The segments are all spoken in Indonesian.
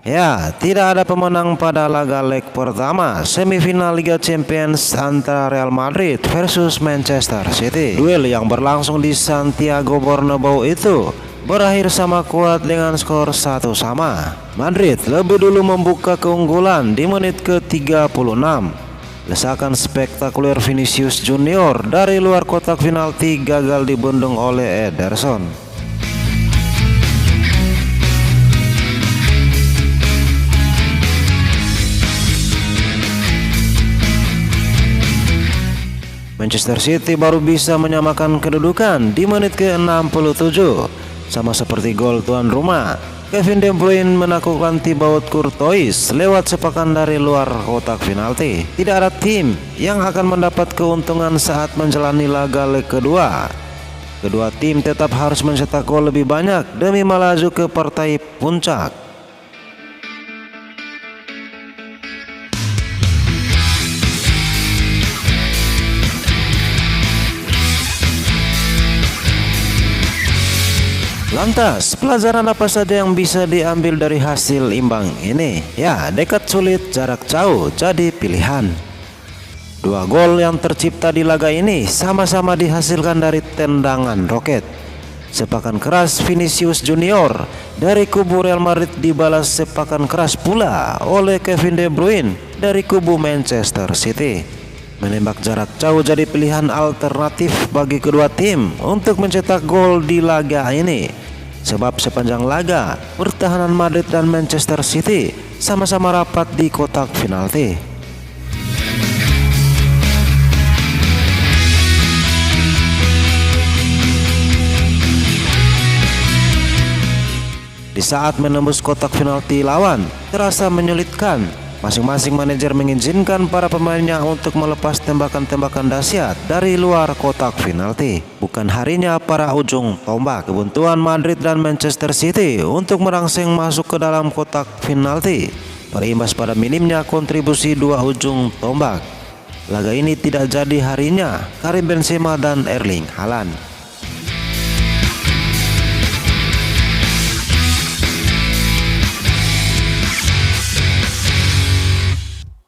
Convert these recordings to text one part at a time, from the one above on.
Ya, tidak ada pemenang pada laga leg pertama semifinal Liga Champions antara Real Madrid versus Manchester City. Duel yang berlangsung di Santiago Bernabeu itu berakhir sama kuat dengan skor 1-1. Madrid lebih dulu membuka keunggulan di menit ke-36. Lesakan spektakuler Vinicius Junior dari luar kotak penalti gagal dibendung oleh Ederson. Manchester City baru bisa menyamakan kedudukan di menit ke-67. Sama seperti gol tuan rumah, Kevin De Bruyne menaklukkan Thibaut Courtois lewat sepakan dari luar kotak penalti. Tidak ada tim yang akan mendapat keuntungan saat menjalani laga leg kedua. Kedua tim tetap harus mencetak gol lebih banyak demi melaju ke partai puncak. Lantas, pelajaran apa saja yang bisa diambil dari hasil imbang ini? Ya, dekat sulit, jarak jauh jadi pilihan. Dua gol yang tercipta di laga ini sama-sama dihasilkan dari tendangan roket. Sepakan keras Vinicius Junior dari kubu Real Madrid dibalas sepakan keras pula oleh Kevin De Bruyne dari kubu Manchester City. Menembak jarak jauh jadi pilihan alternatif bagi kedua tim untuk mencetak gol di laga ini. Sebab sepanjang laga, pertahanan Madrid dan Manchester City sama-sama rapat di kotak penalti. Di saat menembus kotak penalti lawan, terasa menyulitkan. Masing-masing manajer mengizinkan para pemainnya untuk melepas tembakan-tembakan dahsyat dari luar kotak penalti. Bukan harinya para ujung tombak kebuntuan Madrid dan Manchester City untuk merangsek masuk ke dalam kotak penalti, berimbas pada minimnya kontribusi dua ujung tombak. Laga ini tidak jadi harinya Karim Benzema dan Erling Haaland.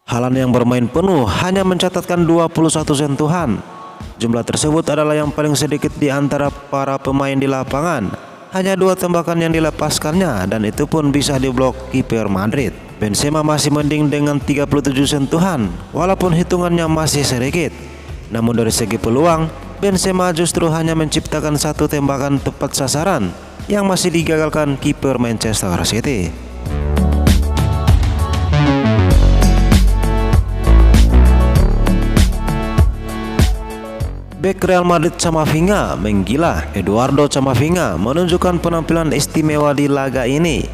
Haaland yang bermain penuh hanya mencatatkan 21 sentuhan. Jumlah tersebut adalah yang paling sedikit di antara para pemain di lapangan. Hanya 2 tembakan yang dilepaskannya dan itu pun bisa diblok kiper Madrid. Benzema masih mending dengan 37 sentuhan walaupun hitungannya masih sedikit. Namun dari segi peluang, Benzema justru hanya menciptakan 1 tembakan tepat sasaran yang masih digagalkan kiper Manchester City. Bek Real Madrid Camavinga menggila. Eduardo Camavinga menunjukkan penampilan istimewa di laga ini.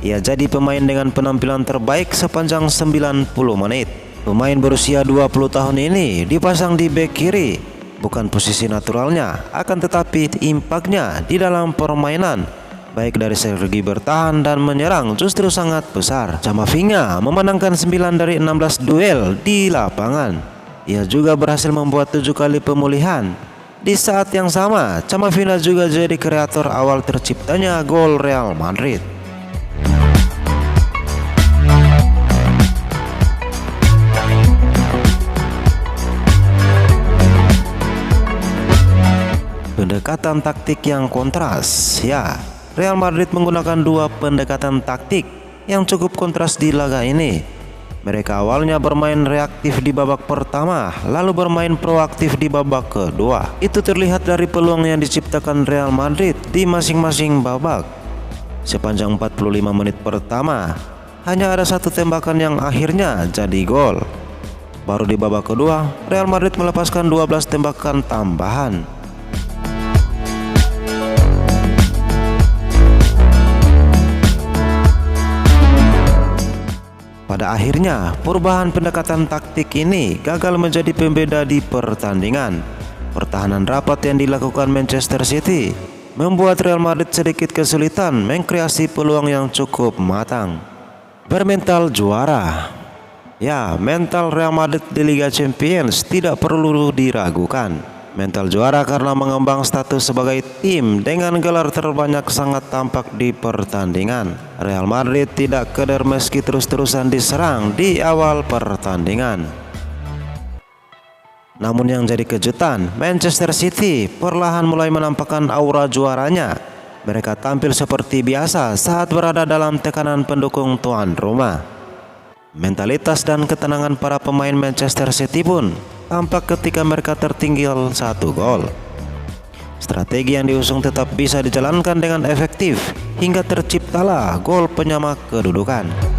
Ia jadi pemain dengan penampilan terbaik sepanjang 90 menit. Pemain berusia 20 tahun ini dipasang di bek kiri. Bukan posisi naturalnya, akan tetapi impaknya di dalam permainan, baik dari segi bertahan dan menyerang justru sangat besar. Camavinga memenangkan 9 dari 16 duel di lapangan. Ia juga berhasil membuat 7 kali pemulihan. Di saat yang sama, Camavinga juga jadi kreator awal terciptanya gol Real Madrid. Pendekatan taktik yang kontras. Ya, Real Madrid menggunakan 2 pendekatan taktik yang cukup kontras di laga ini. Mereka awalnya bermain reaktif di babak pertama, lalu bermain proaktif di babak kedua. Itu terlihat dari peluang yang diciptakan Real Madrid di masing-masing babak. Sepanjang 45 menit pertama, hanya ada 1 tembakan yang akhirnya jadi gol. Baru di babak kedua, Real Madrid melepaskan 12 tembakan tambahan. Pada akhirnya, perubahan pendekatan taktik ini gagal menjadi pembeda di pertandingan. Pertahanan rapat yang dilakukan Manchester City membuat Real Madrid sedikit kesulitan mengkreasi peluang yang cukup matang. Bermental juara. Ya, mental Real Madrid di Liga Champions tidak perlu diragukan. Mental juara karena mengembang status sebagai tim dengan gelar terbanyak sangat tampak di pertandingan. Real Madrid tidak keder meski terus-terusan diserang di awal pertandingan. Namun yang jadi kejutan, Manchester City perlahan mulai menampakkan aura juaranya. Mereka tampil seperti biasa saat berada dalam tekanan pendukung tuan rumah. Mentalitas dan ketenangan para pemain Manchester City pun tampak ketika mereka tertinggal 1 gol. Strategi yang diusung tetap bisa dijalankan dengan efektif hingga terciptalah gol penyama kedudukan.